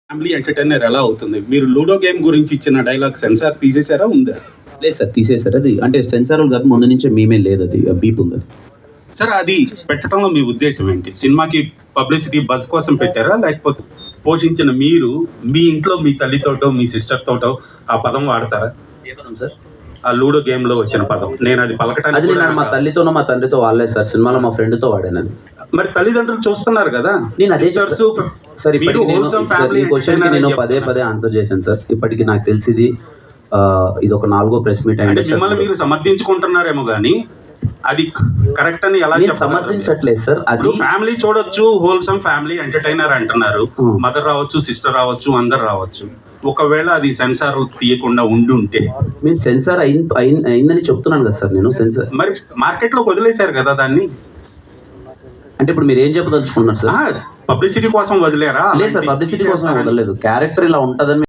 Family entertainer ఎలా అవుతుంది? మీరు లూడో గేమ్ గురించి ఇచ్చిన డైలాగ్ సెన్సార్ తీసేసారా? ఉందా? లేదు సార్, తీసేశారు. అది అంటే సెన్సార్ కాదు, ముందు నుంచే మేమే లేదు, అది బీప్ ఉంది. సార్ అది పెట్టడంలో మీ ఉద్దేశం ఏంటి? సినిమాకి పబ్లిసిటీ బజ్ కోసం పెట్టారా? లేకపోతే పోషించిన మీరు మీ ఇంట్లో మీ తల్లితోటో మీ సిస్టర్ తోటో ఆ పదం వాడతారా? ఏ పదం సార్? ఆ లూడో గేమ్ లో వచ్చిన పదం నేను అది పలకటానికి అది నేను మా తల్లితోనో మా తండ్రితో వాడలేదు సార్, సినిమాలో మా ఫ్రెండ్తో వాడాను. అది మరి తల్లిదండ్రులు చూస్తున్నారు కదా. నేను అదే Sisters, సార్, మీరు ఇప్పటికి wholesome family ఈ క్వశ్చన్ కి నేను entertainer పదే ఆన్సర్ చేశాను సార్. ఇప్పటికి నాకు తెలిసింది ఇది ఒక 4వ ప్రెస్ మీట్ అంటే అయింది. మిమ్మల్ని మీరు సమర్థించుకుంటున్నారేమో కానీ అది కరెక్ట్ అని ఎలా నేను సమర్థించట్లేదు సార్. అది ఫ్యామిలీ చూడొచ్చు, హోల్సమ్ ఫ్యామిలీ ఎంటర్టైనర్ అంటున్నారు. మదర్ రావచ్చు, సిస్టర్ రావచ్చు, అందరు రావచ్చు. ఒకవేళ అది సెన్సార్ తీయకుండా ఉండుంటే నేను సెన్సార్ అయిందని చెప్తున్నాను కదా సార్. నేను సెన్సార్ మరి మార్కెట్ లో వదిలేశారు కదా దాన్ని. అంటే ఇప్పుడు మీరు ఏం చెప్పదలుచుకున్నారు సార్? పబ్లిసిటీ కోసం వదిలేరా? లేదు సార్, పబ్లిసిటీ కోసం వదలలేదు. క్యారెక్టర్ ఇలా ఉంటుందని